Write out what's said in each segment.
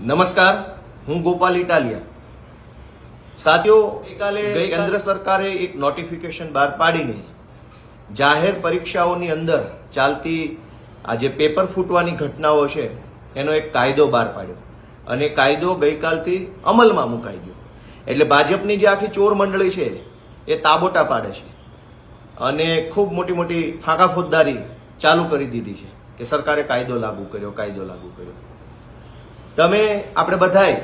નમસ્કાર, હું ગોપાલ ઇટાલિયા. સાથીઓ, ગઈકાલે કેન્દ્ર સરકારે એક નોટિફિકેશન બહાર પાડીને જાહેર પરીક્ષાઓની અંદર ચાલતી આ જે પેપર ફૂટવાની ઘટનાઓ છે એનો એક કાયદો બહાર પાડ્યો અને કાયદો ગઈકાલથી અમલમાં મુકાઈ ગયો. એટલે ભાજપની જે આખી ચોર મંડળી છે એ તાબોટા પાડે છે અને ખૂબ મોટી મોટી ફાંકા ફોજદારી ચાલુ કરી દીધી છે કે સરકારે કાયદો લાગુ કર્યો. તમે આપણે બધાએ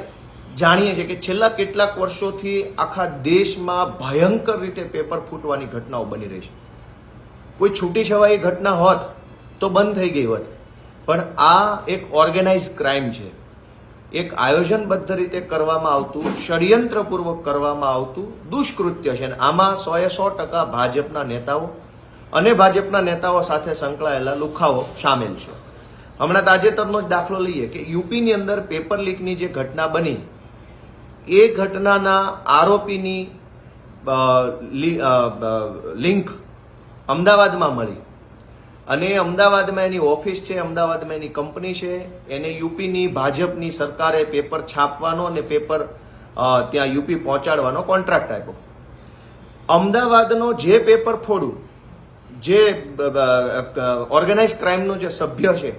જાણીએ છીએ કે છેલ્લા કેટલાક વર્ષોથી આખા દેશમાં ભયંકર રીતે પેપર ફૂટવાની ઘટનાઓ બની રહી છે. કોઈ છૂટી છવાઈ ઘટના હોત તો બંધ થઈ ગઈ હોત, પણ આ એક ઓર્ગેનાઇઝ ક્રાઇમ છે, એક આયોજનબદ્ધ રીતે કરવામાં આવતું, ષડયંત્રપૂર્વક કરવામાં આવતું દુષ્કૃત્ય છે. અને આમાં 100% ભાજપના નેતાઓ અને ભાજપના નેતાઓ સાથે સંકળાયેલા લુખાઓ સામેલ છે. હમણાં તાજેતરનો જ દાખલો લઈએ કે યુપીની અંદર પેપર લીકની જે ઘટના બની એ ઘટનાના આરોપીની લિંક અમદાવાદમાં મળી અને અમદાવાદમાં એની ઓફિસ છે, અમદાવાદમાં એની કંપની છે, એને યુપીની ભાજપની સરકારે પેપર છાપવાનો અને પેપર ત્યાં યુપી પહોંચાડવાનો કોન્ટ્રાક્ટ આપ્યો. અમદાવાદનો જે પેપર ફોડું, જે ઓર્ગેનાઇઝ ક્રાઇમનો જે સભ્ય છે,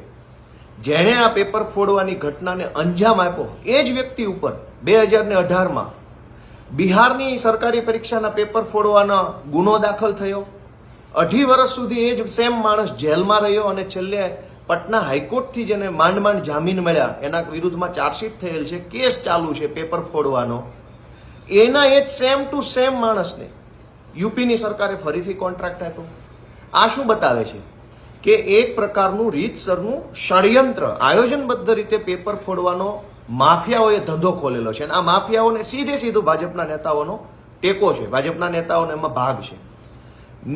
જેણે આ પેપર ફોડવાની ઘટનાને અંજામ આપ્યો, એ જ વ્યક્તિ ઉપર 2018માં બિહારની સરકારી પરીક્ષાના પેપર ફોડવાનો ગુનો દાખલ થયો. 2.5 વર્ષ સુધી એ જ સેમ માણસ જેલમાં રહ્યો અને છેલ્લે પટના હાઈકોર્ટથી જેને માંડ જામીન મળ્યા એના વિરુદ્ધમાં ચાર્જશીટ થયેલ છે, કેસ ચાલુ છે પેપર ફોડવાનો. એના એ જ સેમ ટુ સેમ માણસને યુપીની સરકારે ફરીથી કોન્ટ્રાક્ટ આપ્યો. આ શું બતાવે છે કે એક પ્રકારનું રીતસરનું ષડયંત્ર, આયોજનબદ્ધ રીતે પેપર ફોડવાનો માફિયાઓએ ધંધો ખોલેલો છે. અને આ માફિયાઓને સીધું ભાજપના નેતાઓનો ટેકો છે, ભાજપના નેતાઓને એમાં ભાગ છે.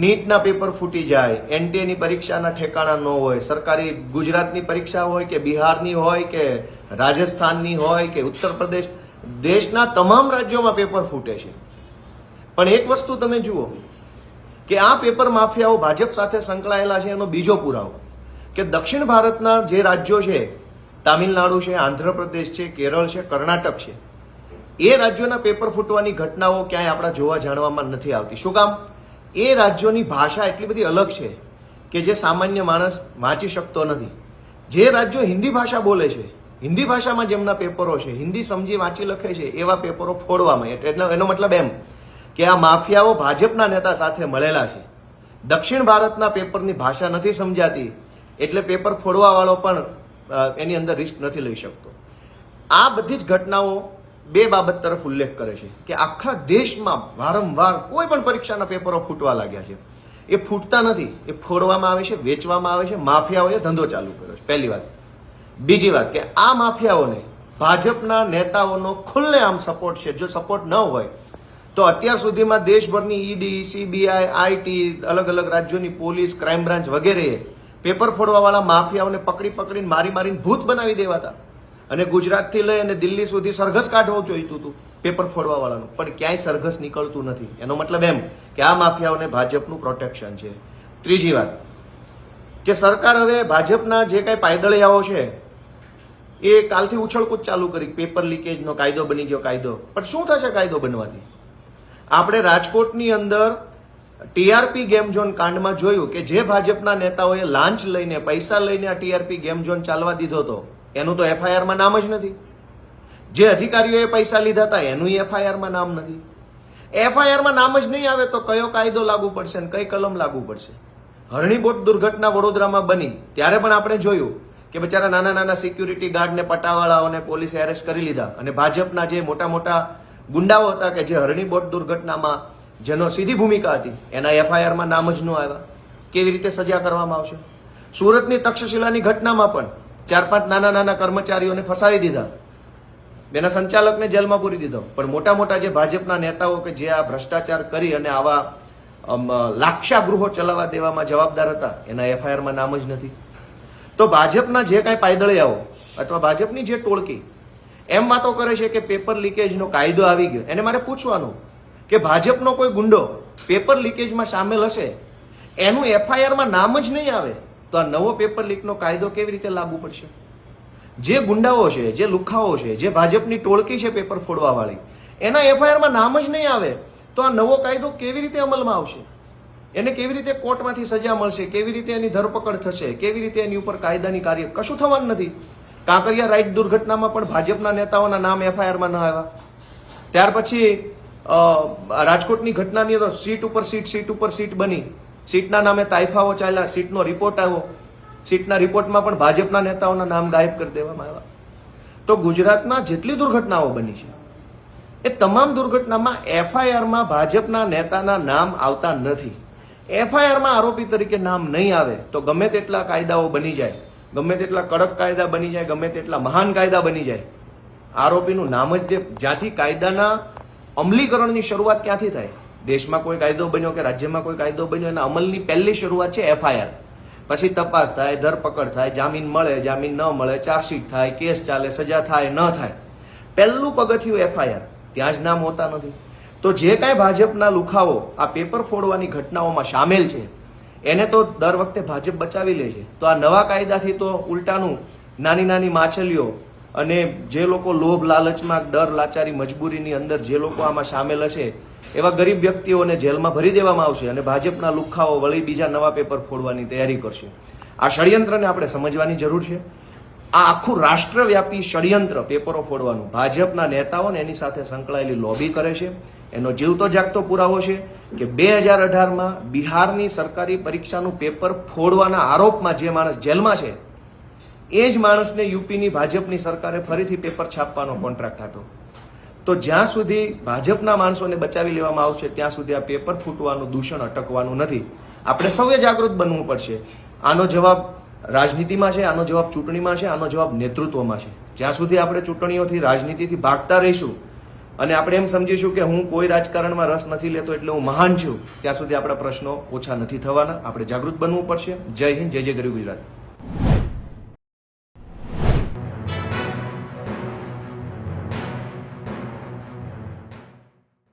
નીટના પેપર ફૂટી જાય, એનટીએની પરીક્ષાના ઠેકાણા ન હોય, સરકારી ગુજરાતની પરીક્ષા હોય કે બિહારની હોય કે રાજસ્થાનની હોય કે ઉત્તર પ્રદેશ, દેશના તમામ રાજ્યોમાં પેપર ફૂટે છે. પણ એક વસ્તુ તમે જુઓ કે આ પેપર માફિયાઓ ભાજપ સાથે સંકળાયેલા છે એનો બીજો પુરાવો કે દક્ષિણ ભારતના જે રાજ્યો છે, તામિલનાડુ છે, આંધ્રપ્રદેશ છે, કેરળ છે, કર્ણાટક છે, એ રાજ્યોના પેપર ફૂટવાની ઘટનાઓ ક્યાંય આપણા જોવા જાણવામાં નથી આવતી. શું કામ? એ રાજ્યોની ભાષા એટલી બધી અલગ છે કે જે સામાન્ય માણસ વાંચી શકતો નથી. જે રાજ્યો હિન્દી ભાષા બોલે છે, હિન્દી ભાષામાં જેમના પેપરો છે, હિન્દી સમજી વાંચી લખે છે, એવા પેપરો ફોડવામાં. એટલે એનો મતલબ એમ કે આ માફિયાઓ ભાજપના નેતા સાથે મળેલા છે. દક્ષિણ ભારતના પેપરની ભાષા નથી સમજાતી એટલે પેપર ફોડવા વાળો પણ એની અંદર રિસ્ક નથી લઈ શકતો. આ બધી જ ઘટનાઓ બે બાબત તરફ ઉલ્લેખ કરે છે કે આખા દેશમાં વારંવાર કોઈ પણ પરીક્ષાના પેપરો ફૂટવા લાગ્યા છે. એ ફૂટતા નથી, એ ફોડવામાં આવે છે, વેચવામાં આવે છે. માફિયાઓએ ધંધો ચાલુ કર્યો છે, પહેલી વાત. બીજી વાત કે આ માફિયાઓને ભાજપના નેતાઓનો ખુલ્લેઆમ સપોર્ટ છે. જો સપોર્ટ ન હોય તો અત્યાર સુધીમાં દેશભરની ઈડી, સીબીઆઈ, આઈટી, અલગ અલગ રાજ્યોની પોલીસ, ક્રાઇમ બ્રાન્ચ વગેરે પેપર ફોડવાવાળા માફિયાઓને પકડીને મારીને ભૂત બનાવી દેવાતા અને ગુજરાતથી લઈ અને દિલ્હી સુધી સરઘસ કાઢવું જોઈતું હતું પેપર ફોડવાવાળાનું. પણ ક્યાંય સરઘસ નીકળતું નથી. એનો મતલબ એમ કે આ માફિયાઓને ભાજપનું પ્રોટેક્શન છે. ત્રીજી વાત કે સરકાર હવે ભાજપના જે કાંઈ પાયદળિયાઓ છે એ કાલથી ઉછળકૂદ ચાલુ કરી, પેપર લીકેજનો કાયદો બની ગયો કાયદો. પણ શું થશે કાયદો બનવાથી? આપણે રાજકોટની અંદર ટીઆરપી ગેમ ઝોન કાંડમાં જોયું કે જે ભાજપના નેતાઓએ લાંચ લઈને, પૈસા લઈને આ ટીઆરપી ગેમ ઝોન ચાલવા દીધો હતો એનું તો એફઆઈઆરમાં નામ જ નથી. જે અધિકારીઓએ પૈસા લીધા હતા એનું એફઆઈઆરમાં નામ નથી. એફઆઈઆરમાં નામ જ નહીં આવે તો કયો કાયદો લાગુ પડશે અને કઈ કલમ લાગુ પડશે? હરણી બોટ દુર્ઘટના વડોદરામાં બની ત્યારે પણ આપણે જોયું કે બિચારા નાના સિક્યુરિટી ગાર્ડને, પટાવાળાઓને પોલીસે એરેસ્ટ કરી લીધા અને ભાજપના જે મોટા ગુંડાઓ હતા કે જે હરણી બોટ દુર્ઘટનામાં જેનો સીધી ભૂમિકા હતી એના એફઆઈઆરમાં નામ જ ન આવ્યા. કેવી રીતે સજા કરવામાં આવશે? સુરતની તક્ષશિલાની ઘટનામાં પણ 4-5 નાના કર્મચારીઓને ફસાવી દીધા, એના સંચાલકને જેલમાં પૂરી દીધો. પણ મોટા જે ભાજપના નેતાઓ કે જે આ ભ્રષ્ટાચાર કરી અને આવા લાક્ષાગૃહો ચલાવવા દેવામાં જવાબદાર હતા એના એફઆઈઆરમાં નામ જ નથી. તો ભાજપના જે કાંઈ પાયદળિયાઓ અથવા ભાજપની જે ટોળકી એમ વાતો કરે છે કે પેપર લીકેજનો કાયદો આવી ગયો, એને મારે પૂછવાનું કે ભાજપનો કોઈ ગુંડો પેપર લીકેજમાં સામેલ હશે, એનું એફઆઈઆરમાં નામ જ નહીં આવે તો આ નવો પેપર લીકનો કાયદો કેવી રીતે લાગુ પડશે? જે ગુંડાઓ છે, જે લુખાઓ છે, જે ભાજપની ટોળકી છે પેપર ફોડવા વાળી, એના એફઆઈઆરમાં નામ જ નહીં આવે તો આ નવો કાયદો કેવી રીતે અમલમાં આવશે? એને કેવી રીતે કોર્ટમાંથી સજા મળશે? કેવી રીતે એની ધરપકડ થશે? કેવી રીતે એની ઉપર કાયદાની કાર્ય? કશું થવાનું નથી. કાંકરિયા રાઈટ દુર્ઘટનામાં પણ ભાજપના નેતાઓના નામ એફઆઈઆરમાં ન આવ્યા. ત્યાર પછી રાજકોટની ઘટનાની તો સીટ ઉપર સીટ બની, સીટના નામે તાઇફાઓ ચાલ્યા, સીટનો રિપોર્ટ આવ્યો, સીટના રિપોર્ટમાં પણ ભાજપના નેતાઓના નામ ગાયબ કરી દેવામાં આવ્યા. તો ગુજરાતમાં જેટલી દુર્ઘટનાઓ બની છે એ તમામ દુર્ઘટનામાં એફઆઈઆરમાં ભાજપના નેતાના નામ આવતા નથી. એફઆઈઆરમાં આરોપી તરીકે નામ નહીં આવે તો ગમે તેટલા કાયદાઓ બની જાય, ગમે તેટલા કડક કાયદા બની જાય, ગમે તેટલા મહાન કાયદા બની જાય, આરોપીનું નામ જ જ્યાંથી કાયદાના અમલીકરણની શરૂઆત ક્યાંથી થાય? દેશમાં કોઈ કાયદો બન્યો કે રાજ્યમાં કોઈ કાયદો બન્યો એના અમલની પહેલી શરૂઆત છે એફઆઈઆર. પછી તપાસ થાય, ધરપકડ થાય, જામીન મળે, જામીન ન મળે, ચાર્જશીટ થાય, કેસ ચાલે, સજા થાય, ન થાય. પહેલું પગથિયું એફઆઈઆર, ત્યાં જ નામ હોતા નથી. તો જે કાંઈ ભાજપના લુખાઓ આ પેપર ફોડવાની ઘટનાઓમાં સામેલ છે એને તો દર વખતે ભાજપ બચાવી લે છે. તો આ નવા કાયદાથી તો ઉલટાનું નાની નાની માછલીઓ અને જે લોકો લોભ લાલચમાં, ડર લાચારી મજબૂરીની અંદર જે લોકો આમાં સામેલ હશે એવા ગરીબ વ્યક્તિઓને જેલમાં ભરી દેવામાં આવશે અને ભાજપના લુખાઓ વળી બીજા નવા પેપર ફોડવાની તૈયારી કરશે. આ ષડયંત્રને આપણે સમજવાની જરૂર છે. આ આખું રાષ્ટ્રવ્યાપી ષડયંત્ર પેપરો ફોડવાનું ભાજપના નેતાઓને એની સાથે સંકળાયેલી લોબી કરે છે. એનો જીવતો જાગતો પુરાવો છે કે 2018માં બિહારની સરકારી પરીક્ષાનું પેપર ફોડવાના આરોપમાં જે માણસ જેલમાં છે એ જ માણસને યુપીની ભાજપની સરકારે ફરીથી પેપર છાપવાનો કોન્ટ્રાક્ટ આપ્યો. તો જ્યાં સુધી ભાજપના માણસોને બચાવી લેવામાં આવશે ત્યાં સુધી આ પેપર ફૂટવાનું દૂષણ અટકવાનું નથી. આપણે સૌએ જાગૃત બનવું પડશે. આનો જવાબ રાજનીતિમાં છે, આનો જવાબ ચૂંટણીમાં છે, આનો જવાબ નેતૃત્વમાં છે. જ્યાં સુધી આપણે ચૂંટણીઓથી રાજનીતિથી ભાગતા રહીશું અને આપણે એમ સમજીશું કે હું કોઈ રાજકારણમાં રસ નથી લેતો એટલે હું મહાન છું, ત્યાં સુધી આપણા પ્રશ્નો ઓછા નથી થવાના. આપણે જાગૃત બનવું પડશે. જય હિન્દ, જય જય ગરવી ગુજરાત.